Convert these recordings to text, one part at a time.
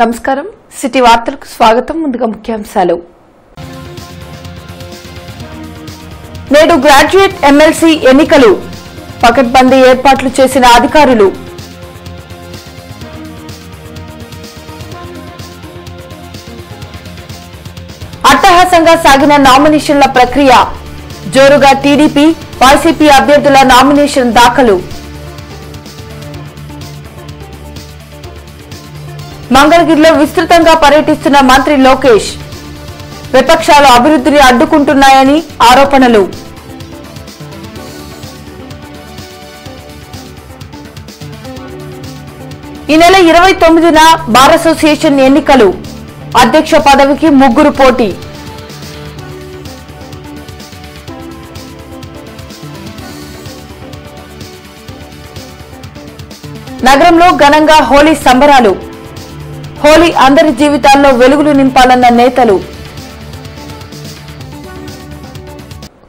నమస్కారం సిటీ వార్తలకు స్వాగతం. ముందుగా ముఖ్యాంశాలు. నేడు గ్రాడ్యుయేట్ ఎమ్మెల్సీ ఎన్నికలు, పకడ్బందీ ఏర్పాట్లు చేసిన అధికారులు. అట్టహాసంగా సాగిన నామినేషన్ల ప్రక్రియ, జోరుగా టీడీపీ, వైసీపీ అభ్యర్థుల నామినేషన్ దాఖలు. మంగళగిరిలో విస్తృతంగా పర్యటిస్తున్న మంత్రి లోకేష్, విపక్షాలు అభివృద్ధిని అడ్డుకుంటున్నాయని ఆరోపణలు. ఈ నెల 29న బార్ అసోసియేషన్ ఎన్నికలు, అధ్యక్ష పదవికి 3 పోటీ. నగరంలో ఘనంగా హోలీ సంబరాలు, హోలీ అందరి జీవితాల్లో వెలుగులు నింపాలన్న నేతలు.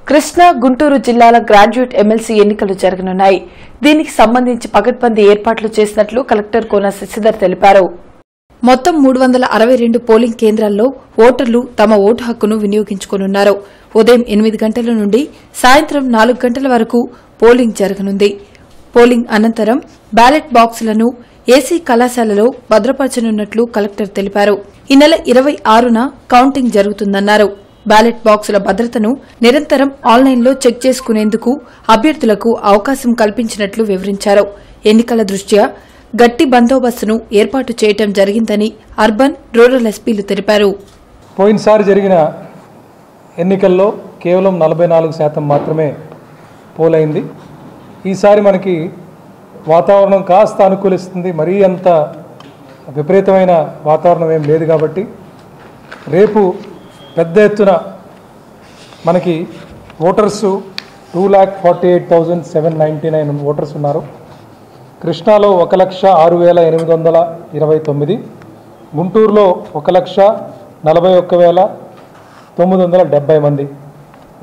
కృష్ణా, గుంటూరు జిల్లాల గ్రాడ్యుయేట్ ఎమ్మెల్సీ ఎన్నికలు జరగనున్నాయి. దీనికి సంబంధించి పకడ్బందీ ఏర్పాట్లు చేసినట్లు కలెక్టర్ కోన శశిధర్ తెలిపారు. మొత్తం 362 పోలింగ్ కేంద్రాల్లో ఓటర్లు తమ ఓటు హక్కును వినియోగించుకోనున్నారు. ఉదయం 8 గంటల నుండి సాయంత్రం 4 గంటల వరకు పోలింగ్ జరగనుంది. పోలింగ్ అనంతరం బ్యాలెట్ బాక్సులను ఏసీ కళాశాలలో భద్రపరచనున్నట్లు కలెక్టర్ తెలిపారు. ఈ నెల 26న కౌంటింగ్ జరుగుతుందన్నారు. బ్యాలెట్ బాక్సుల భద్రతను నిరంతరం ఆన్లైన్లో చెక్ చేసుకునేందుకు అభ్యర్థులకు అవకాశం కల్పించినట్లు వివరించారు. ఎన్నికల దృష్ట్యా గట్టి బందోబస్తును ఏర్పాటు చేయడం జరిగిందని అర్బన్, రూరల్ ఎస్పీలు తెలిపారు. పోయినసారి జరిగిన ఎన్నికల్లో కేవలం 44% మాత్రమే పోలైంది. ఈసారి మనకి వాతావరణం కాస్త అనుకూలిస్తుంది, మరీ అంత విపరీతమైన వాతావరణం ఏం లేదు కాబట్టి రేపు పెద్ద ఎత్తున మనకి ఓటర్సు 2,48,799 ఓటర్స్ ఉన్నారు. కృష్ణాలో 1,06,829, గుంటూరులో 1,41,970 మంది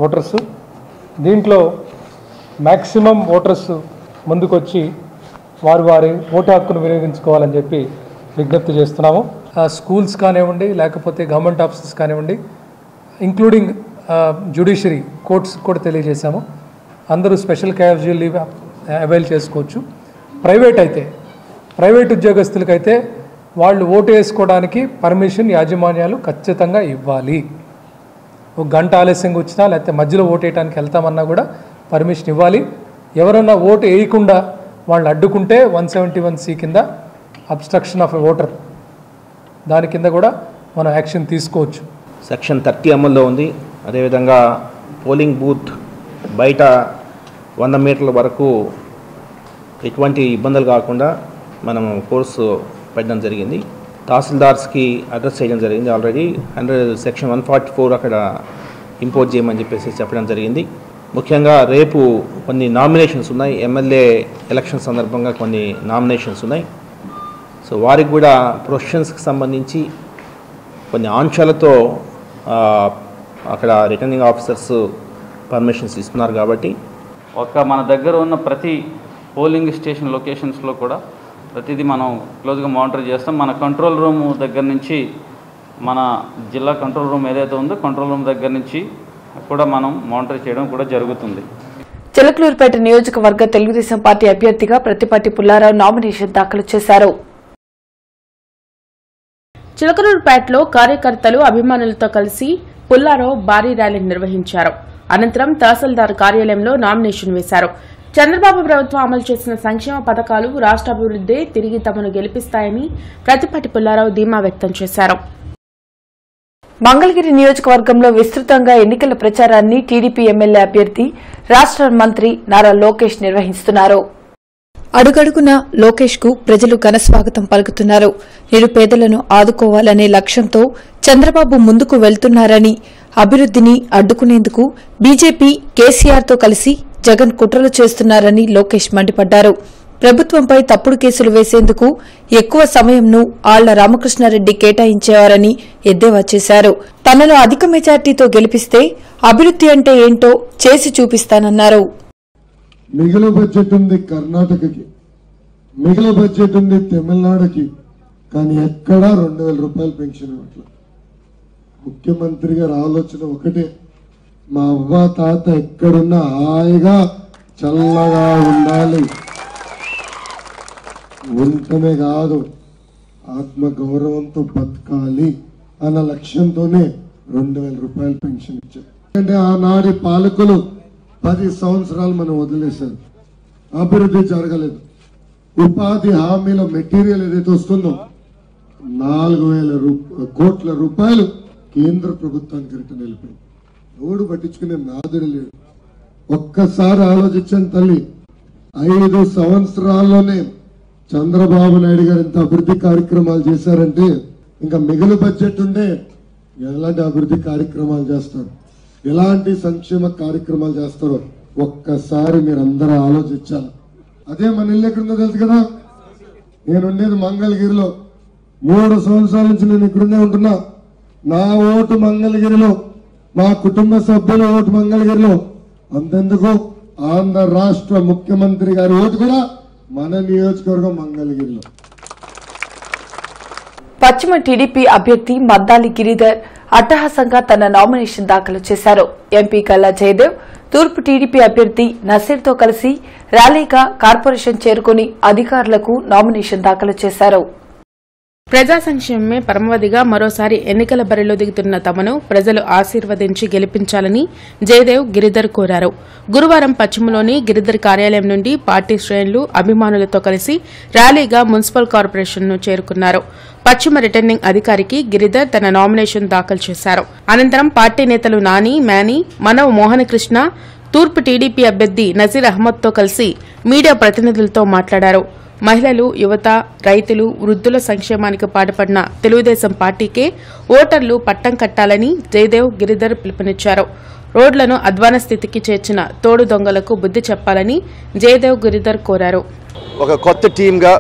ఓటర్సు. దీంట్లో మ్యాక్సిమం ఓటర్స్ ముందుకొచ్చి వారి ఓటు హక్కును వినియోగించుకోవాలని చెప్పి విజ్ఞప్తి చేస్తున్నాము. స్కూల్స్ కానివ్వండి, లేకపోతే గవర్నమెంట్ ఆఫీసెస్ కానివ్వండి, ఇంక్లూడింగ్ జ్యుడిషియరీ కోర్ట్స్ కూడా తెలియజేశాము. అందరూ స్పెషల్ క్యాజువల్ లీవ్ అవైల్ చేసుకోవచ్చు. ప్రైవేట్ ఉద్యోగస్తులకైతే వాళ్ళు ఓటు వేసుకోవడానికి పర్మిషన్ యాజమాన్యాలు ఖచ్చితంగా ఇవ్వాలి. ఒక గంట ఆలస్యంగా వచ్చినా లేకపోతే మధ్యలో ఓటు వేయడానికి వెళ్తామన్నా కూడా పర్మిషన్ ఇవ్వాలి. ఎవరన్నా ఓటు వేయకుండా వాళ్ళు అడ్డుకుంటే 171C కింద అబ్స్ట్రక్షన్ ఆఫ్ ఎ ఓటర్, దాని కింద కూడా మనం యాక్షన్ తీసుకోవచ్చు. సెక్షన్ 30 అమల్లో ఉంది. అదేవిధంగా పోలింగ్ బూత్ బయట 100 మీటర్ల వరకు ఎటువంటి ఇబ్బందులు కాకుండా మనం కోర్సు పెట్టడం జరిగింది. తహసీల్దార్స్కి అడ్రస్ చేయడం జరిగింది. ఆల్రెడీ సెక్షన్ 144 అక్కడ ఇంపోజ్ చేయమని చెప్పడం జరిగింది. ముఖ్యంగా రేపు కొన్ని నామినేషన్స్ ఉన్నాయి. ఎమ్మెల్యే ఎలక్షన్ సందర్భంగా కొన్ని నామినేషన్స్ ఉన్నాయి. సో వారికి కూడా ప్రొఫెషన్స్కి సంబంధించి కొన్ని ఆంక్షలతో అక్కడ రిటర్నింగ్ ఆఫీసర్స్ పర్మిషన్స్ ఇస్తున్నారు. కాబట్టి మన దగ్గర ఉన్న ప్రతి పోలింగ్ స్టేషన్ లొకేషన్స్లో కూడా ప్రతిదీ మనం క్లోజ్గా మానిటర్ చేస్తాం. మన కంట్రోల్ రూమ్ దగ్గర నుంచి, మన జిల్లా కంట్రోల్ రూమ్ ఏదైతే ఉందో కంట్రోల్ రూమ్ దగ్గర నుంచి కూడా మనం మానిటర్ చేయడం కూడా జరుగుతుంది. చిలకలూరుపేట నియోజకవర్గ తెలుగుదేశం పార్టీ అభ్యర్థిగా ప్రతిపాటి పుల్లారావు నామినేషన్ దాఖలు చేశారు. చిలకలూరుపేటలో కార్యకర్తలు, అభిమానులతో కలిసి పుల్లారావు భారీ ర్యాలీ నిర్వహించారు. అనంతరం తహసీల్దార్ కార్యాలయంలో నామినేషన్ వేశారు. చంద్రబాబు ప్రభుత్వం అమలు చేసిన సంక్షేమ పథకాలు, రాష్ట్ర అభివృద్ధి తిరిగి తమను గెలిపిస్తాయని ప్రతిపాటి పుల్లారావు ధీమా వ్యక్తం చేశారు. మంగళగిరి నియోజకవర్గంలో విస్తృతంగా ఎన్నికల ప్రచారాన్ని టీడీపీ ఎమ్మెల్యే అభ్యర్థి, రాష్ట్ర మంత్రి నారా లోకేష్ నిర్వహిస్తున్నారు. అడుగడుగున లోకేష్ కు ప్రజలు ఘనస్వాగతం పలుకుతున్నారు. నిరుపేదలను ఆదుకోవాలనే లక్ష్యంతో చంద్రబాబు ముందుకు వెళ్తున్నారని, అభివృద్ధిని అడ్డుకునేందుకు బీజేపీ, కేసీఆర్తో కలిసి జగన్ కుట్రలు చేస్తున్నారని లోకేష్ మండిపడ్డారు. ప్రభుత్వంపై తప్పుడు కేసులు వేసేందుకు ఎక్కువ సమయంను ఆళ్ల రామకృష్ణారెడ్డి కేటాయించేవారని ఎద్దేవా చేశారు. తనను అధిక మెజార్టీతో గెలిపిస్తే అభివృద్ధి అంటే ఏంటో చేసి చూపిస్తానన్నారు. మిగిలిన బడ్జెట్ ఉంది కర్ణాటకకి, మిగిలిన బడ్జెట్ ఉంది తమిళనాడుకి, కానీ ఎక్కడా 2000 రూపాయలు పెన్షన్ ఇవ్వట్లేదు. ముఖ్యమంత్రి గారి ఆలోచన ఒకటే, మా అవ్వ తాత ఎక్కడున్నా హాయిగా చల్లగా ఉండాలి, ఉండటమే కాదు ఆత్మ గౌరవంతో బతకాలి అన్న లక్ష్యంతోనే 2000 రూపాయలు పెన్షన్ ఇచ్చారు. అంటే ఆనాడి పాలకులు 10 సంవత్సరాలు మనం వదిలేశారు, అభివృద్ధి జరగలేదు. ఉపాధి హామీల మెటీరియల్ ఏదైతే వస్తుందో 4000 కోట్ల రూపాయలు కేంద్ర ప్రభుత్వానికి రిటర్న్ వెళ్ళిపోయింది. ఎవడు పట్టించుకునే నాదుడు లేడు. ఒక్కసారి ఆలోచించండి తల్లి, 5 సంవత్సరాల్లోనే చంద్రబాబు నాయుడు గారు ఎంత అభివృద్ధి కార్యక్రమాలు చేశారంటే ఇంకా మిగులు బడ్జెట్ ఉండే ఎలాంటి అభివృద్ధి కార్యక్రమాలు చేస్తారు, ఎలాంటి సంక్షేమ కార్యక్రమాలు చేస్తారో ఒక్కసారి మీరు అందరూ ఆలోచించాలి. అదే మన ఇల్లు ఎక్కడుందో తెలుసు కదా, నేను ఉండేది మంగళగిరిలో. 3 సంవత్సరాల నుంచి నేను ఇక్కడుండే ఉంటున్నా. నా ఓటు మంగళగిరిలో, మా కుటుంబ సభ్యుల ఓటు మంగళగిరిలో. అంతెందుకు ఆంధ్ర రాష్ట్ర ముఖ్యమంత్రి గారి ఓటు కూడా మన నియోజకవర్గం మంగళగిరిలో. పశ్చిమ టీడీపీ అభ్యర్థి మద్దాలి గిరిధర్ అట్టహాసంగా తన నామినేషన్ దాఖలు చేశారు. ఎంపీ గల్లా జయదేవ్ తూర్పు టీడీపీ అభ్యర్థి నసీర్తో కలిసి ర్యాలీగా కార్పొరేషన్ చేరుకుని అధికారులకు నామినేషన్ దాఖలు చేశారు. ప్రజా సంక్షేమమే పరమావధిగా మరోసారి ఎన్నికల బరిలో దిగుతున్న తమను ప్రజలు ఆశీర్వదించి గెలిపించాలని జయదేవ్ గిరిధర్ కోరారు. గురువారం పశ్చిమలోని గిరిధర్ కార్యాలయం నుండి పార్టీ శ్రేణులు అభిమానులతో కలిసి ర్యాలీగా మున్సిపల్ కార్పొరేషన్ను చేరుకున్నారు. పశ్చిమ రిటర్నింగ్ అధికారికి గిరిధర్ తన నామినేషన్ దాఖలు చేశారు. అనంతరం పార్టీ నేతలు నాని, మేని, మనవ్ మోహనకృష్ణ, తూర్పు టీడీపీ అభ్యర్థి నజీర్ అహ్మద్తో కలిసి మీడియా ప్రతినిధులతో మాట్లాడారు. మహిళలు, యువత, రైతులు, వృద్ధుల సంక్షేమానికి పాటుపడిన తెలుగుదేశం పార్టీకే ఓటర్లు పట్టం కట్టాలని జయదేవ్ గిరిధర్ పిలుపునిచ్చారు. రోడ్లను అధ్వాన స్థితికి చేర్చిన తోడు దొంగలకు బుద్ధి చెప్పాలని జయదేవ్ గిరిధర్ కోరారు. ఒక కొత్త టీమ్గా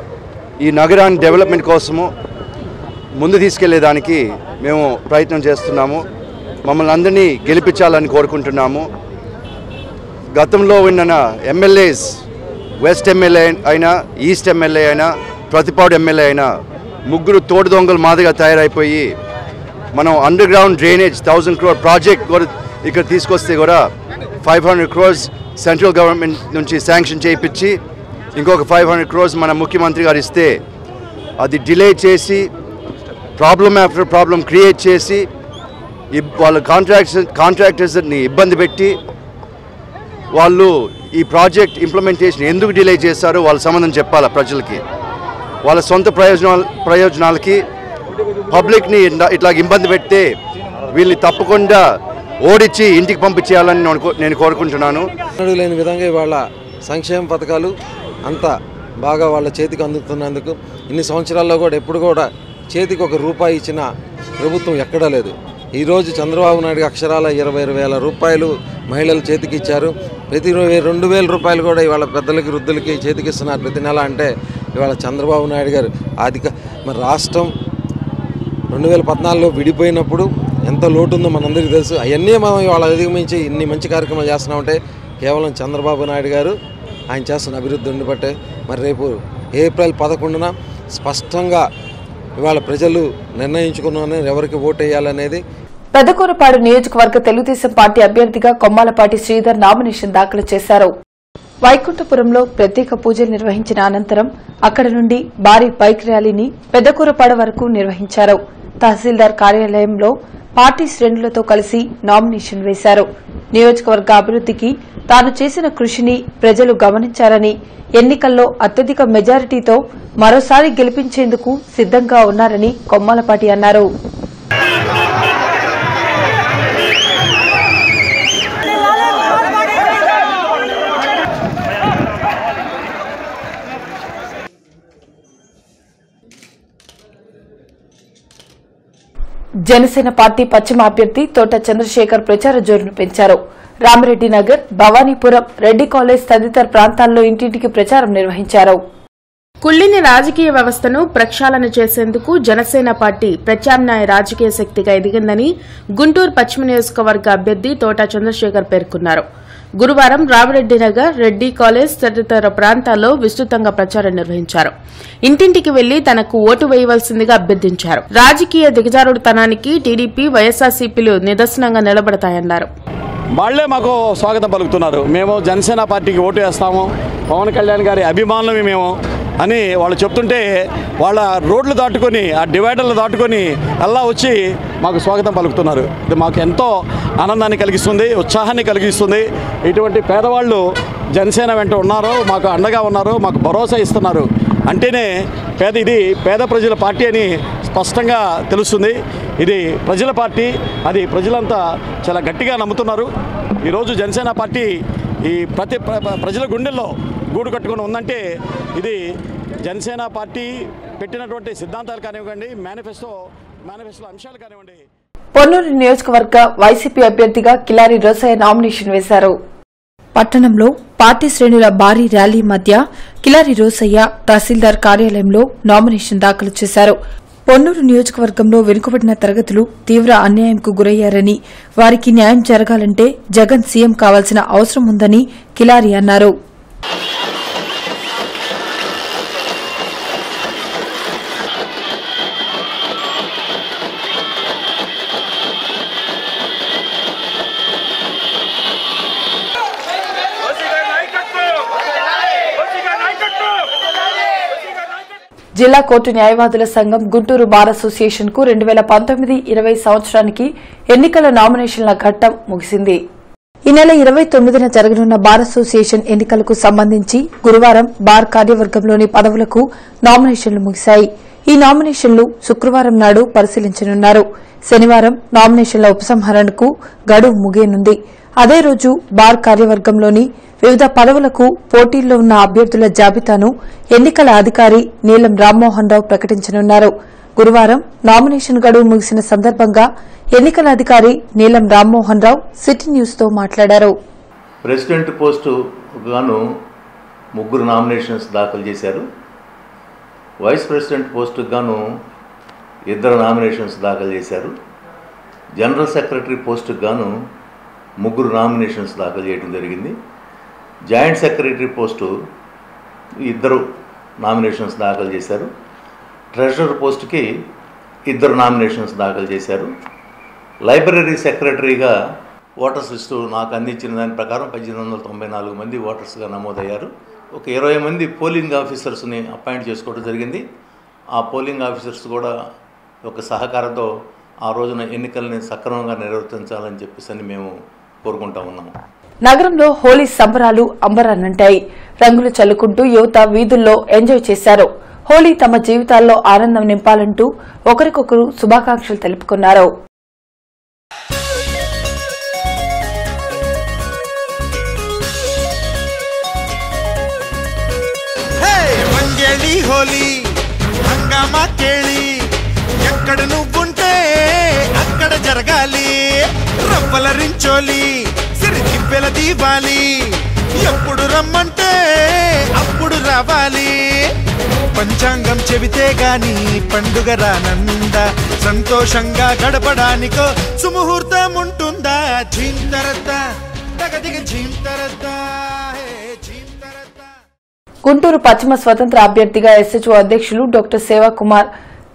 ఈ నగరాన్ని డెవలప్మెంట్ కోసము ముందు తీసుకెళ్లేదానికి మేము ప్రయత్నం చేస్తున్నాము. మమ్మల్ని అందరినీ గెలిపించాలని కోరుకుంటున్నాము. గతంలో ఉన్న ఎమ్మెల్యేస్, వెస్ట్ ఎమ్మెల్యే అయినా, ఈస్ట్ ఎమ్మెల్యే అయినా, ప్రతిపాడు ఎమ్మెల్యే అయినా ముగ్గురు తోడు దొంగలు మాదిరిగా తయారైపోయి మనం under ground drainage 1000 crore project కూడా ఇక్కడ తీసుకొస్తే కూడా 500 crores సెంట్రల్ గవర్నమెంట్ నుంచి శాంక్షన్ చేయించి ఇంకొక 500 crores మన ముఖ్యమంత్రి గారు ఇస్తే అది డిలే చేసి ప్రాబ్లమ్ ఆఫ్టర్ ప్రాబ్లం క్రియేట్ చేసి వాళ్ళ కాంట్రాక్టర్స్ని ఇబ్బంది పెట్టి వాళ్ళు ఈ ప్రాజెక్ట్ ఇంప్లిమెంటేషన్ ఎందుకు డిలే చేశారో వాళ్ళ సంబంధం చెప్పాలి ప్రజలకి. వాళ్ళ సొంత ప్రయోజనాలకి పబ్లిక్ని ఇట్లా ఇబ్బంది పెడితే వీళ్ళని తప్పకుండా ఓడించి ఇంటికి పంపించేయాలని నేను కోరుకుంటున్నాను. లేని విధంగా వాళ్ళ సంక్షేమ పథకాలు అంత బాగా వాళ్ళ చేతికి అందుతున్నందుకు ఇన్ని సంవత్సరాల్లో కూడా ఎప్పుడు కూడా చేతికి ₹1 ఇచ్చిన ప్రభుత్వం ఎక్కడా లేదు. ఈరోజు చంద్రబాబు నాయుడు అక్షరాల 20,000 రూపాయలు మహిళల చేతికి ఇచ్చారు. ప్రతి 2,000 రూపాయలు కూడా ఇవాళ పెద్దలకి, వృద్ధులకి చేతికి ఇస్తున్నారు ప్రతి నెల. అంటే ఇవాళ చంద్రబాబు నాయుడు గారు మరి రాష్ట్రం 2014లో విడిపోయినప్పుడు ఎంత లోటు ఉందో మనందరికీ తెలుసు. అవన్నీ మనం ఇవాళ అధిగమించి ఇన్ని మంచి కార్యక్రమాలు చేస్తున్నామంటే కేవలం చంద్రబాబు నాయుడు గారు ఆయన చేస్తున్న అభివృద్ధి ఉండిబట్టే. మరి రేపు ఏప్రిల్ 11న స్పష్టంగా ఇవాళ ప్రజలు నిర్ణయించుకున్నారని ఎవరికి ఓటు వేయాలనేది. పెదకూరపాడు నియోజకవర్గ తెలుగుదేశం పార్టీ అభ్యర్థిగా కొమ్మాలపాటి శ్రీధర్ నామినేషన్ దాఖలు చేశారు. వైకుంఠపురంలో ప్రత్యేక పూజలు నిర్వహించిన అనంతరం అక్కడి నుండి భారీ బైక్ ర్యాలీని పెదకూరపాడు వరకు నిర్వహించారు. తహసీల్దార్ కార్యాలయంలో పార్టీ శ్రేణులతో కలిసి నామినేషన్ వేశారు. నియోజకవర్గ అభివృద్దికి తాను చేసిన కృషిని ప్రజలు గమనించారని, ఎన్నికల్లో అత్యధిక మెజారిటీతో మరోసారి గెలిపించేందుకు సిద్దంగా ఉన్నారని కొమ్మాలపాటి అన్నారు. జనసేన పార్టీ పశ్చిమ అభ్యర్థి తోట చంద్రశేఖర్ ప్రచార జోరును పెంచారు. రామిరెడ్డి నగర్, భవానీపురం, రెడ్డి కాలేజ్ తదితర ప్రాంతాల్లో ఇంటింటికి ప్రచారం నిర్వహించారు. కుళ్లిన రాజకీయ వ్యవస్థను ప్రక్షాళన చేసేందుకు జనసేన పార్టీ ప్రత్యామ్నాయ రాజకీయ శక్తిగా ఎదిగిందని గుంటూరు పశ్చిమ నియోజకవర్గ అభ్యర్థి తోట చంద్రశేఖర్ పేర్కొన్నారు. గురువారం రామిరెడ్డి నగర్, రెడ్డి కాలేజ్ తదితర ప్రాంతాల్లో విస్తృతంగా ప్రచారం నిర్వహించారు. ఇంటింటికి వెళ్లి తనకు ఓటు వేయవలసిందిగా అభ్యర్థించారు. రాజకీయ దిగజారుడుతనానికి టీడీపీ, వైఎస్ఆర్సీపీలు నిదర్శనంగా నిలబడతాయన్నారు. వాళ్లే మాకు స్వాగతం పలుకుతున్నారు. మేము జనసేన పార్టీకి ఓటు వేస్తాము, పవన్ కళ్యాణ్ గారి అభిమానులమే మేము అని వాళ్ళు చెప్తుంటే వాళ్ళ రోడ్లు దాటుకొని, ఆ డివైడర్లు దాటుకొని అలా వచ్చి మాకు స్వాగతం పలుకుతున్నారు. ఇది మాకు ఎంతో ఆనందాన్ని కలిగిస్తుంది, ఉత్సాహాన్ని కలిగిస్తుంది. ఇటువంటి పేదవాళ్ళు జనసేన వెంట ఉన్నారు, మాకు అండగా ఉన్నారు, మాకు భరోసా ఇస్తున్నారు అంటేనే ఇది పేద ప్రజల పార్టీ అని స్పష్టంగా తెలుస్తుంది. ఇది ప్రజల పార్టీ, అది ప్రజలంతా చాలా గట్టిగా నమ్ముతున్నారు. ఈరోజు జనసేన పార్టీ ఈ ప్రజల గుండెల్లో గూడు కట్టుకొని ఉందంటే ఇది జనసేన పార్టీ పెట్టినటువంటి సిద్ధాంతాలు కానివ్వండి, మేనిఫెస్టో అంశాలు కానివ్వండి. పొన్నూరు నియోజకవర్గ వైసీపీ అభ్యర్థిగా కిలారి రోసయ్య నామినేషన్ వేశారు. పట్టణంలో పార్టీ శ్రేణుల భారీ ర్యాలీ మధ్య కిలారి రోసయ్య తహసీల్దార్ కార్యాలయంలో నామినేషన్ దాఖలు చేశారు. పొన్నూరు నియోజకవర్గంలో వెనుకబడిన తరగతులు తీవ్ర అన్యాయంకు గురయ్యారని, వారికి న్యాయం జరగాలంటే జగన్ సీఎం కావాల్సిన అవసరం ఉందని కిలారి అన్నారు. జిల్లా కోర్టు న్యాయవాదుల సంఘం గుంటూరు బార్ అసోసియేషన్ కు 2019-20 సంవత్సరానికి ఎన్నికల నామినేషన్ల ఘట్టం ముగిసింది. ఈ నెల 29న జరగనున్న బార్ అసోసియేషన్ ఎన్నికలకు సంబంధించి గురువారం బార్ కార్యవర్గంలోని పదవులకు నామినేషన్లు ముగిశాయి. ఈ నామినేషన్లు శుక్రవారం నాడు పరిశీలించనున్నారు. శనివారం నామినేషన్ల ఉపసంహరణకు గడువు ముగియనుంది. అదే రోజు బార్ కార్యవర్గంలోని వివిధ పదవులకు పోటీల్లో ఉన్న అభ్యర్థుల జాబితాను ఎన్నికల అధికారి నీలం రామ్మోహన్ రావు ప్రకటించనున్నారు. గురువారం నామినేషన్ గడువు ముగిసిన సందర్భంగా ఎన్నికల అధికారి నీలం రామ్మోహన్ రావు సిటీ న్యూస్ తో మాట్లాడారు. ప్రెసిడెంట్ పోస్టు గాను 3 నామినేషన్స్ దాఖలు చేశారు. వైస్ ప్రెసిడెంట్ పోస్టుకు గాను 2 నామినేషన్స్ దాఖలు చేశారు. జనరల్ సెక్రటరీ పోస్టుకు గాను 3 నామినేషన్స్ దాఖలు చేయడం జరిగింది. జాయింట్ సెక్రటరీ పోస్టు 2 నామినేషన్స్ దాఖలు చేశారు. ట్రెజరర్ పోస్టుకి 2 నామినేషన్స్ దాఖలు చేశారు. లైబ్రరీ సెక్రటరీగా ఓటర్స్ లిస్టు నాకు అందించిన దాని ప్రకారం 1894 మంది ఓటర్స్గా నమోదయ్యారు. ఒక 20 మంది పోలింగ్ ఆఫీసర్స్ని అపాయింట్ చేసుకోవడం జరిగింది. ఆ పోలింగ్ ఆఫీసర్స్ కూడా ఒక సహకారంతో ఆ రోజున ఎన్నికల్ని సక్రమంగా నిర్వర్తించాలని చెప్పేసి మేము కోరుకుంటా ఉన్నాము. నగరంలో హోలీ సంబరాలు అంబరాన్నంటాయి. రంగులు చల్లుకుంటూ యువత వీధుల్లో ఎంజాయ్ చేశారు. హోలీ తమ జీవితాల్లో ఆనందం నింపాలంటూ ఒకరికొకరు శుభాకాంక్షలు తెలుపుకున్నారు. ఎక్కడ నువ్వుంటే అక్కడ జరగాలి, రవ్వలరించోలి, సిరి తిప్పెల దీవాలి, ఎప్పుడు రమ్మంటే అప్పుడు రావాలి. పంచాంగం చెబితే గాని పండుగ రానందా, సంతోషంగా గడపడానికో సుముహూర్తం ఉంటుందా. ఝీంతరద్దా దగదిగ ఝీంతరద్దా. గుంటూరు పశ్చిమ స్వతంత్ర అభ్యర్థిగా ఎస్హెచ్ఓ అధ్యక్షులు డాక్టర్ సేవాకుమార్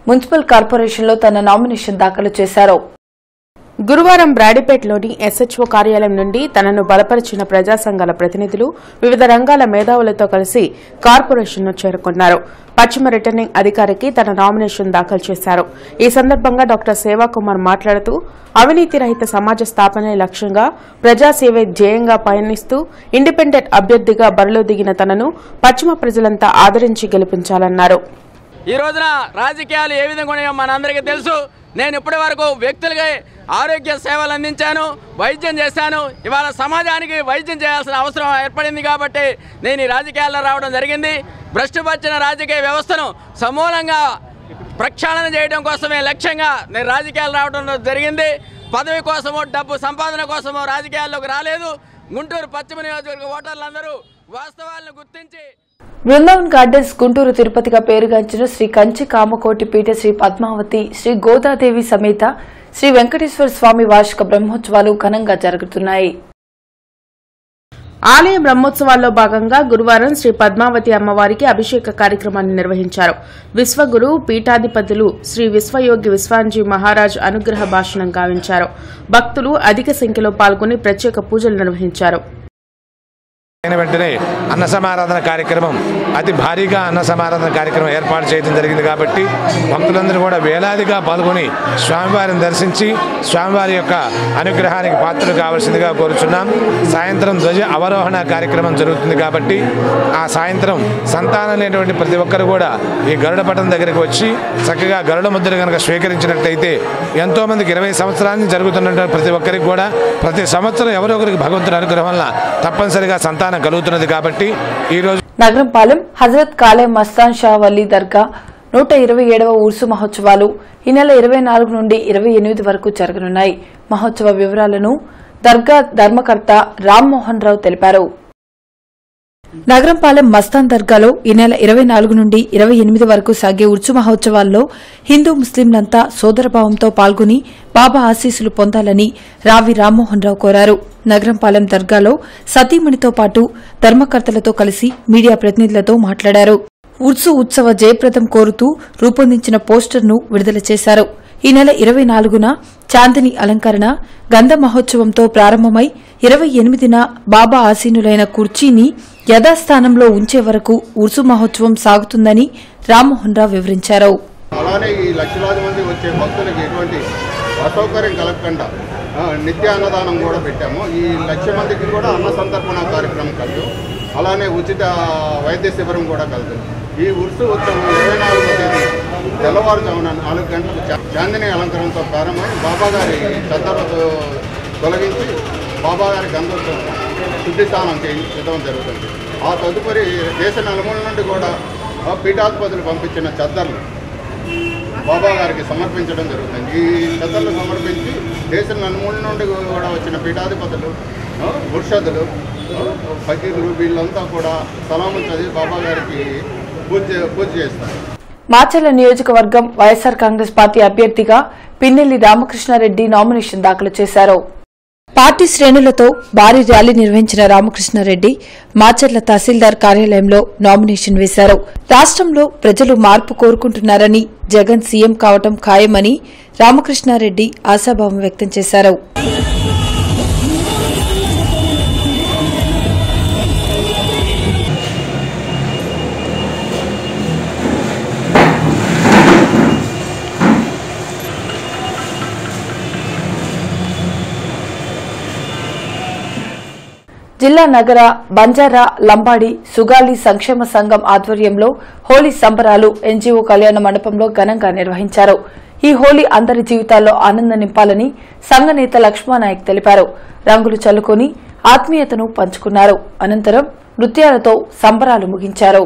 మున్సిపల్ కార్పొరేషన్లో తన నామినేషన్ దాఖలు చేశారు. గురువారం బ్రాడీపేటలోని ఎస్హెచ్ఓ కార్యాలయం నుండి తనను బలపరిచిన ప్రజా సంఘాల ప్రతినిధులు వివిధ రంగాల మేధావులతో కలిసి కార్పొరేషన్ను చేరుకున్నారు. పశ్చిమ రిటర్నింగ్ అధికారికి తన నామినేషన్ దాఖలు చేశారు. ఈ సందర్భంగా డాక్టర్ సేవాకుమార్ మాట్లాడుతూ అవినీతి రహిత సమాజ స్థాపనే లక్ష్యంగా ప్రజాసేవే ధ్యేయంగా పయనిస్తూ ఇండిపెండెంట్ అభ్యర్థిగా బరిలో దిగిన తనను పశ్చిమ ప్రజలంతా ఆదరించి గెలిపించాలన్నారు. ఈ రోజున రాజకీయాలు ఏ విధంగా ఉన్నాయో మనందరికీ తెలుసు. నేను ఇప్పటి వరకు వ్యక్తులకి ఆరోగ్య సేవలు అందించాను, వైద్యం చేశాను. ఇవాళ సమాజానికి వైద్యం చేయాల్సిన అవసరం ఏర్పడింది కాబట్టి నేను ఈ రాజకీయాల్లో రావడం జరిగింది. భ్రష్టుపరిచిన రాజకీయ వ్యవస్థను సమూలంగా ప్రక్షాళన చేయడం కోసమే లక్ష్యంగా నేను రాజకీయాలు రావడం జరిగింది. పదవి కోసమో డబ్బు సంపాదన కోసమో రాజకీయాల్లోకి రాలేదు. గుంటూరు పశ్చిమ నియోజకవర్గ ఓటర్లందరూ వాస్తవాలను గుర్తించి బృందావన్ గార్డెన్స్ గుంటూరు తిరుపతిగా పేరుగాంచిన శ్రీ కంచి కామకోటి పీఠ శ్రీ పద్మావతి శ్రీ గోదాదేవి సమేత శ్రీ వెంకటేశ్వర స్వామి వార్షిక బ్రహ్మోత్సవాలు ఘనంగా జరుగుతున్నాయి. ఆలయ బ్రహ్మోత్సవాల్లో భాగంగా గురువారం శ్రీ పద్మావతి అమ్మవారికి అభిషేక కార్యక్రమాన్ని నిర్వహించారు. విశ్వగురు పీఠాధిపతులు శ్రీ విశ్వయోగి విశ్వాంజీ మహారాజ్ అనుగ్రహ భాషణం గావించారు. భక్తులు అధిక సంఖ్యలో పాల్గొని ప్రత్యేక పూజలు నిర్వహించారు. వెంటనే అన్న సమారాధన కార్యక్రమం అతి భారీగా అన్న సమారాధన కార్యక్రమం ఏర్పాటు చేయడం జరిగింది. కాబట్టి భక్తులందరూ కూడా వేలాదిగా పాల్గొని స్వామివారిని దర్శించి స్వామివారి యొక్క అనుగ్రహానికి పాత్రలు కావాల్సిందిగా కోరుచున్నాం. సాయంత్రం ధ్వజ అవరోహణ కార్యక్రమం జరుగుతుంది. కాబట్టి ఆ సాయంత్రం సంతానం లేనటువంటి ప్రతి ఒక్కరు కూడా ఈ గరుడ పట్టణం దగ్గరికి వచ్చి చక్కగా గరుడ ముద్ర కనుక స్వీకరించినట్లయితే ఎంతోమందికి 20 సంవత్సరాల నుంచి జరుగుతున్నటువంటి ప్రతి ఒక్కరికి కూడా ప్రతి సంవత్సరం ఎవరో ఒకరికి భగవంతుని అనుగ్రహం వల్ల తప్పనిసరిగా సంతానం కలుగుతున్నది. కాబట్టి ఈ రోజు నగరంపాలెం హజరత్ కాలే మస్తాన్ షా వలీ దర్గా 127వ ఉర్సు మహోత్సవాలు ఈ నెల 24 నుండి 28 వరకు జరగనున్నాయి. మహోత్సవ వివరాలను దర్గా ధర్మకర్త రామ్మోహన్ రావు తెలిపారు. నగరంపాలెం మస్తాన్ దర్గాలో ఈ నెల 24 నుండి 28 వరకు సాగే ఉర్సు మహోత్సవాల్లో హిందూ ముస్లింలంతా సోదరభావంతో పాల్గొని బాబా ఆశీస్సులు పొందాలని రావి రామ్మోహన్ రావు కోరారు. నగరంపాలెం దర్గాలో సతీమణితో పాటు ధర్మకర్తలతో కలిసి మీడియా ప్రతినిధులతో మాట్లాడారు. ఉర్సు ఉత్సవ జయప్రదం కోరుతూ రూపొందించిన పోస్టర్ను విడుదల చేశారు. ఈ నెల 24న చాందిని అలంకరణ గంధ మహోత్సవంతో ప్రారంభమై 28న బాబా ఆసీనులైన కుర్చీని యథాస్థానంలో ఉంచే వరకు ఉర్సు మహోత్సవం సాగుతుందని రామ్మోహన్ రావు వివరించారు. అలానే ఈ లక్షలాది మంది వచ్చే భక్తులకి ఎటువంటి అసౌకర్యం కలగకుండా నిత్య అన్నదానం కూడా పెట్టాము. ఈ 1,00,000 మందికి కూడా అన్న సంతర్పణ కార్యక్రమం కలదు. అలానే ఉచిత వైద్య శిబిరం కూడా కలదు. ఈ ఉర్సు ఉత్సవం 24వ తేదీ తెల్లవారుజామున 4 గంటలకు చాందిని అలంకరణతో ప్రారంభమై బాబాగారి చద్దలతో తొలగించి బాబాగారి గంధోత్సవం శుద్ధి స్నానం చేయించడం జరుగుతుంది. ఆ తదుపరి దేశ నలుమూల నుండి కూడా పీఠాధిపతులు పంపించిన చద్దర్లు బాబాగారికి సమర్పించడం జరుగుతుంది. ఈ చద్దర్లు సమర్పించి దేశ నలుమూల నుండి కూడా వచ్చిన పీఠాధిపతులు ముర్షదులు ఫకీరులు వీళ్ళంతా కూడా సలాములు చదివి బాబాగారికి పూజ చేస్తారు. మాచర్ల నియోజకవర్గం వైఎస్సార్ కాంగ్రెస్ పార్టీ అభ్యర్థిగా పిన్నెల్లి రామకృష్ణారెడ్డి నామినేషన్ దాఖలు చేశారు. పార్టీ శ్రేణులతో భారీ ర్యాలీ నిర్వహించిన రామకృష్ణారెడ్డి మాచర్ల తహసీల్దార్ కార్యాలయంలో నామినేషన్ వేశారు. రాష్ట్రంలో ప్రజలు మార్పు కోరుకుంటున్నారని, జగన్ సీఎం కావటం ఖాయమని రామకృష్ణారెడ్డి ఆశాభావం వ్యక్తం చేశారు. జిల్లా నగర బంజారా లంబాడి సుగాలి సంక్షేమ సంఘం ఆధ్వర్యంలో హోలీ సంబరాలు ఎన్జీఓ కళ్యాణ మండపంలో ఘనంగా నిర్వహించారు. ఈ హోలీ అందరి జీవితాల్లో ఆనందం నింపాలని సంఘ నేత లక్ష్మానాయక్ తెలిపారు. రంగులు చల్లుకొని ఆత్మీయతను పంచుకున్నారు. అనంతరం నృత్యాలతో సంబరాలు ముగించారు.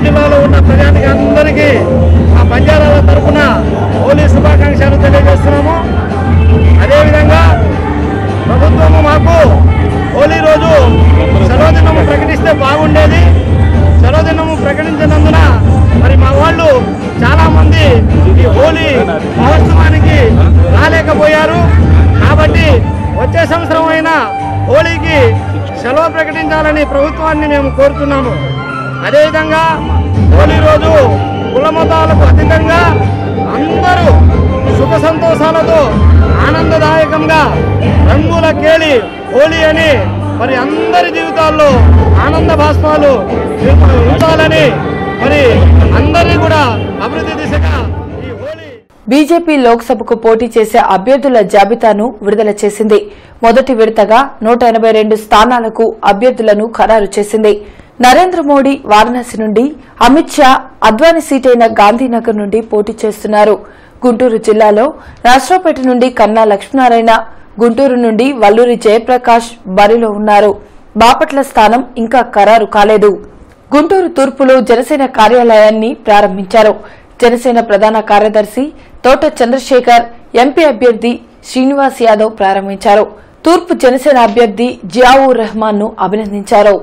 జిల్లాలో ఉన్న ప్రజానికి అందరికీ మా బంజారాల తరఫున హోలీ శుభాకాంక్షలు తెలియజేస్తున్నాము. అదేవిధంగా ప్రభుత్వము మాకు హోలీ రోజు సెలవుదినము ప్రకటిస్తే బాగుండేది. సెలవుదినము ప్రకటించినందున మరి మా వాళ్ళు చాలామంది ఈ హోలీ మహోత్సవానికి రాలేకపోయారు. కాబట్టి వచ్చే సంవత్సరం అయినా హోలీకి సెలవు ప్రకటించాలని ప్రభుత్వాన్ని మేము కోరుతున్నాము. అదేవిధంగా హోలీ రోజు కుల మతాలకు అతీతంగా అందరూ సుఖ సంతోషాలతో ఆనందదాయకంగా రంగుల కేళి హోలీ అని మరి అందరి జీవితాల్లో ఆనంద భాష్పాలు ఉంచాలని మరి అందరినీ కూడా అభివృద్ధి దిశగా ఈ హోలీ. బీజేపీ లోక్సభకు పోటీ చేసే అభ్యర్థుల జాబితాను విడుదల చేసింది. మొదటి విడతగా 182 స్థానాలకు అభ్యర్థులను ఖరారు చేసింది. నరేంద్ర మోడీ వారణాసి నుండి, అమిత్ షా అద్వానీ సీటైన గాంధీనగర్ నుండి పోటీ చేస్తున్నారు. గుంటూరు జిల్లాలో రాష్ట్రపేట నుండి కన్నా లక్ష్మీనారాయణ, గుంటూరు నుండి వల్లూరి జయప్రకాష్ బరిలో ఉన్నారు. బాపట్ల స్థానం ఇంకా ఖరారు కాలేదు. గుంటూరు తూర్పులో జనసేన కార్యాలయాన్ని ప్రారంభించారు. జనసేన ప్రధాన కార్యదర్శి తోట చంద్రశేఖర్, ఎంపీ అభ్యర్థి శ్రీనివాస్ యాదవ్ ప్రారంభించారు. తూర్పు జనసేన అభ్యర్థి జియావుర్ రెహమాన్ ను అభినందించారు.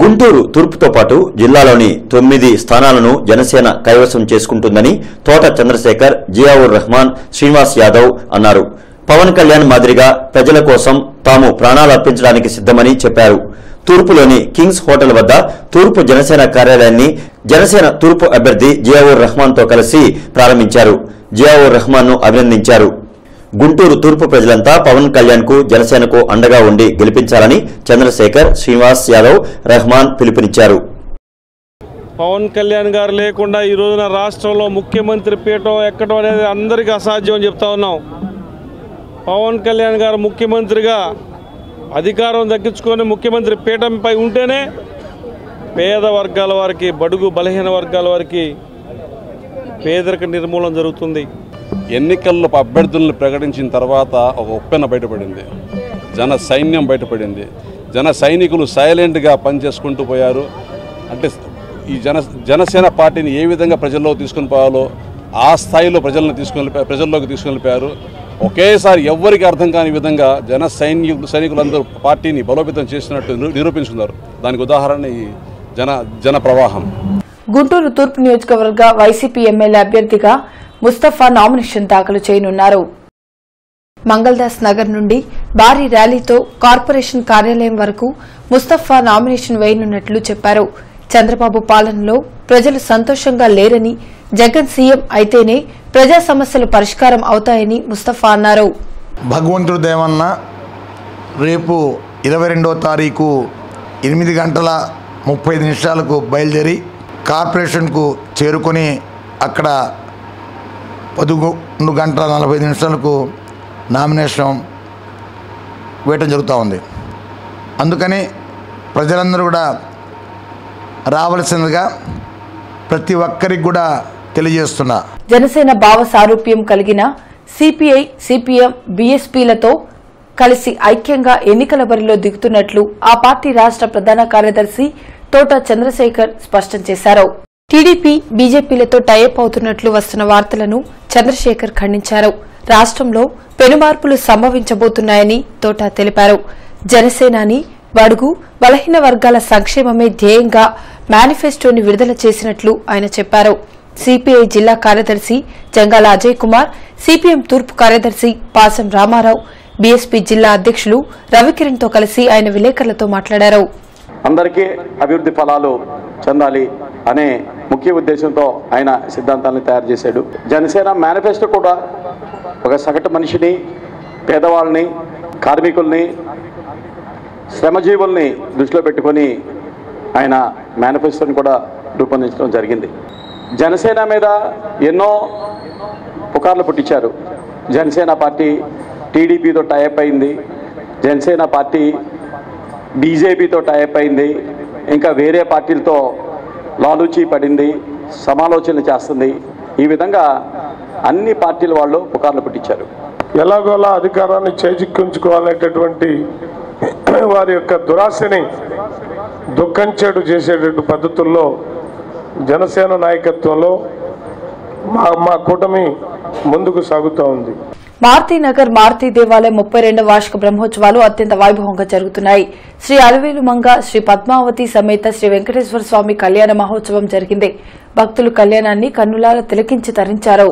గుంటూరు తూర్పుతో పాటు జిల్లాలోని 9 స్థానాలను జనసేన కైవసం చేసుకుంటుందని తోట చంద్రశేఖర్, జియావుర్ రెహమాన్, శ్రీనివాస్ యాదవ్ అన్నారు. పవన్ కళ్యాణ్ మాదిరిగా ప్రజల కోసం తాము ప్రాణాలర్పించడానికి సిద్దమని చెప్పారు. తూర్పులోని కింగ్స్ హోటల్ వద్ద తూర్పు జనసేన కార్యాలయాన్ని జనసేన తూర్పు అభ్యర్థి జియావుర్ రెహమాన్ తో కలిసి ప్రారంభించారు. జియావుర్ రెహమాన్ ను అభినందించారు. గుంటూరు తూర్పు ప్రజలంతా పవన్ కళ్యాణ్ కు జనసేనకు అండగా ఉండి గెలిపించాలని చంద్రశేఖర్, శ్రీనివాస్ యాదవ్, రెహమాన్ పిలుపునిచ్చారు. పవన్ కళ్యాణ్ గారు లేకుండా ఈ రోజున రాష్ట్రంలో ముఖ్యమంత్రి పీఠం ఎక్కడం అనేది అందరికీ అసాధ్యం అని చెప్తా ఉన్నాం. పవన్ కళ్యాణ్ గారు ముఖ్యమంత్రిగా అధికారం దక్కించుకొని ముఖ్యమంత్రి పీఠంపై ఉంటేనే పేద వర్గాల వారికి, బడుగు బలహీన వర్గాల వారికి పేదరిక నిర్మూలన జరుగుతుంది. ఎన్నికల్లో అభ్యర్థులను ప్రకటించిన తర్వాత ఒక ఉప్పెన బయటపడింది, జన సైన్యం బయటపడింది. జన సైనికులు సైలెంట్గా పనిచేసుకుంటూ పోయారు. అంటే ఈ జనసేన పార్టీని ఏ విధంగా ప్రజల్లోకి తీసుకుని పోవాలో ఆ స్థాయిలో ప్రజల్లోకి తీసుకుని వెళ్ళిపోయారు. ఒకేసారి ఎవ్వరికి అర్థం కాని విధంగా సైనికులందరూ పార్టీని బలోపేతం చేసినట్టు నిరూపించుకున్నారు. దానికి ఉదాహరణ ఈ జన ప్రవాహం. గుంటూరు తూర్పు నియోజకవర్గ వైసీపీ ఎమ్మెల్యే అభ్యర్థిగా ముస్తఫా నామినేషన్ దాఖలు చేయనున్నారు. మంగళదాస్ నగర్ నుండి భారీ ర్యాలీతో కార్పొరేషన్ కార్యాలయం వరకు ముస్తఫా నామినేషన్ వేయనున్నట్లు చెప్పారు. చంద్రబాబు పాలనలో ప్రజలు సంతోషంగా లేరని, జగన్ సీఎం అయితేనే ప్రజా సమస్యలు పరిష్కారం అవుతాయని ముస్తఫా అన్నారు. భగవంతుడు దేవన్న రేపు 22వ తారీఖు 8 గంటల 35 నిమిషాలకు బయలుదేరి కార్పొరేషన్కు చేరుకొని అక్కడ 11 గంటల 45 నిమిషాలకు నామినేషన్ వేయటం జరుగుతూ ఉంది. అందుకని ప్రజలందరూ కూడా రావాల్సిందిగా ప్రతి ఒక్కరికి కూడా తెలియజేస్తున్నా. జనసేన భావ సారూప్యం కలిగిన సిపిఐ, సిపిఎం, బీఎస్పీలతో కలిసి ఐక్యంగా ఎన్నికల బరిలో దిగుతున్నట్లు ఆ పార్టీ రాష్ట్ర ప్రధాన కార్యదర్శి తోట చంద్రశేఖర్ స్పష్టం చేశారు. టీడీపీ, బీజేపీలతో టైఅప్ అవుతున్నట్లు వస్తున్న వార్తలను చంద్రశేఖర్ ఖండించారు. రాష్ట్రంలో పెనుమార్పులు సంభవించబోతున్నాయని తోట తెలిపారు. జనసేనాని బడుగు బలహీన వర్గాల సంక్షేమమే ధ్యేయంగా మేనిఫెస్టోని విడుదల చేసినట్లు ఆయన చెప్పారు. సిపిఐ జిల్లా కార్యదర్శి జంగాల అజయ్ కుమార్, సిపిఎం తూర్పు కార్యదర్శి పాసం రామారావు, బీఎస్పీ జిల్లా అధ్యక్షులు రవికిరణ్ తో కలిసి ఆయన విలేకరులతో మాట్లాడారు. అందరికీ అభివృద్ధి ఫలాలు చెందాలి అనే ముఖ్య ఉద్దేశంతో ఆయన సిద్ధాంతాలను తయారు చేశాడు. జనసేన మేనిఫెస్టో కూడా ఒక సగటు మనిషిని, పేదవాళ్ళని, కార్మికుల్ని, శ్రమజీవుల్ని దృష్టిలో పెట్టుకొని ఆయన మేనిఫెస్టోని కూడా రూపొందించడం జరిగింది. జనసేన మీద ఎన్నో పుకార్లు పుట్టించారు. జనసేన పార్టీ టీడీపీతో టైఅప్ అయింది, జనసేన పార్టీ బీజేపీతో టైఅప్ అయింది, ఇంకా వేరే పార్టీలతో లాలూచీ పడింది, సమాలోచనలు చేస్తుంది. ఈ విధంగా అన్ని పార్టీల వాళ్ళు పుకార్లు పుట్టించారు. ఎలాగోలా అధికారాన్ని చేజిక్కించుకోవాలనేటటువంటి వారి యొక్క దురాశని దుఃఖంచేటు చేసేటటువంటి పద్ధతుల్లో జనసేన నాయకత్వంలో మా కూటమి ముందుకు సాగుతూ ఉంది. మారుతీనగర్ మారుతీ దేవాలయం 32వ వార్షిక బ్రహ్మోత్సవాలు అత్యంత వైభవంగా జరుగుతున్నాయి. శ్రీ అలవేలు మంగ, శ్రీ పద్మావతి సమేత శ్రీ వెంకటేశ్వర స్వామి కళ్యాణ మహోత్సవం జరిగింది. భక్తులు కళ్యాణాన్ని కన్నులారా తిలకించి తరించారు.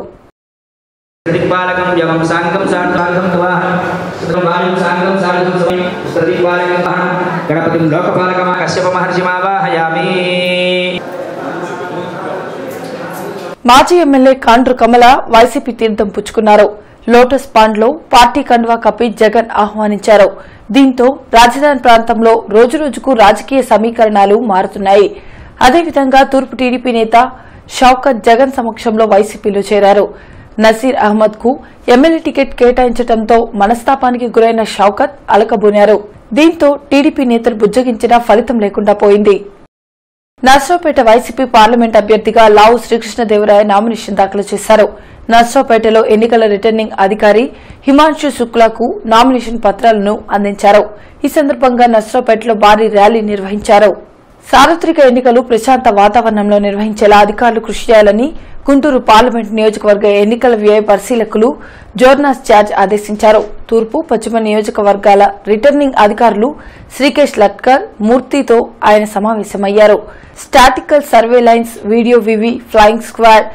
మాజీ ఎమ్మెల్యే కాండ్రు కమల వైసీపీ తీర్థం పుచ్చుకున్నారు. లోటస్ పాండ్ లో పార్టీ కండువా కప్పి జగన్ ఆహ్వానించారు. దీంతో రాజధాని ప్రాంతంలో రోజురోజుకు రాజకీయ సమీకరణాలు మారుతున్నాయి. అదేవిధంగా తూర్పు టీడీపీ నేత షౌకత్ జగన్ సమక్షంలో వైసీపీలో చేరారు. నసీర్ అహ్మద్ కు ఎమ్మెల్యే టికెట్ కేటాయించడంతో మనస్తాపానికి గురైన షౌకత్ అలకబూనారు. దీంతో టీడీపీ నేతలు బుజ్జగించినా ఫలితం లేకుండా పోయింది. నర్సరావుపేట వైసీపీ పార్లమెంట్ అభ్యర్థిగా లావు శ్రీకృష్ణదేవరాయ నామినేషన్ దాఖలు చేశారు. నర్సరావుపేటలో ఎన్నికల రిటర్నింగ్ అధికారి హిమాంశు శుక్లాకు నామినేషన్ పత్రాలను అందించారు. ఈ సందర్భంగా నర్సరావుపేటలో భారీ ర్యాలీ నిర్వహించారు. సార్వత్రిక ఎన్నికలు ప్రశాంత వాతావరణంలో నిర్వహించేలా అధికారులు కృషి చేయాలని గుంటూరు పార్లమెంట్ నియోజకవర్గ ఎన్నికల వ్యయ పరిశీలకులు జోర్నాస్ చార్జ్ ఆదేశించారు. తూర్పు పశ్చిమ నియోజకవర్గాల రిటర్నింగ్ అధికారులు శ్రీకేష్ లట్కర్ మూర్తితో ఆయన సమావేశమయ్యారు. స్టాటికల్ సర్వేలైన్స్, వీడియో వివి, ఫ్లయింగ్ స్క్వాడ్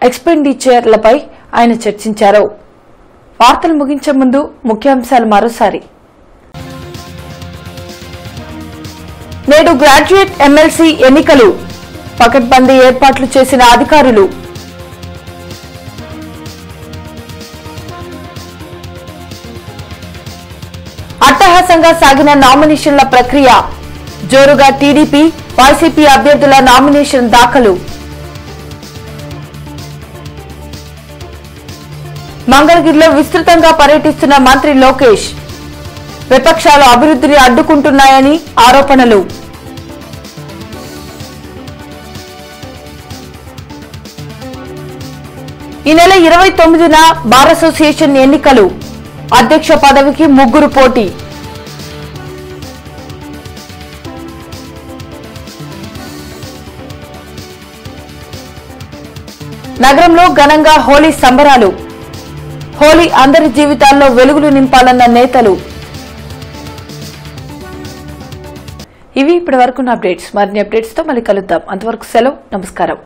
ఎక్స్పెండిచర్లపై ఆయన చర్చించారు. వార్తలు ముగించే ముందు ముఖ్యాంశాలు మరోసారి. నేడు గ్రాడ్యుయేట్ ఎమ్మెల్సీ ఎన్నికలు, పకడ్బందీ ఏర్పాట్లు చేసిన అధికారులు. అట్టహాసంగా సాగిన నామినేషన్ల ప్రక్రియ, జోరుగా టీడీపీ, వైసీపీ అభ్యర్థుల నామినేషన్ దాఖలు. మంగళగిరిలో విస్తృతంగా పర్యటిస్తున్న మంత్రి లోకేష్, విపక్షాలు అభివృద్ధిని అడ్డుకుంటున్నాయని ఆరోపణలు. ఈ నెల 29న బార్ అసోసియేషన్ ఎన్నికలు, అధ్యక్ష పదవికి 3 పోటీ. నగరంలో ఘనంగా హోలీ సంబరాలు, హోలీ అందరి జీవితాల్లో వెలుగులు నింపాలన్న నేతలు. ఇవి ఇప్పటి వరకున్న అప్డేట్స్. మరిన్ని అప్డేట్స్ తో మళ్ళీ కలుద్దాం. అంతవరకు సెలవు, నమస్కారం.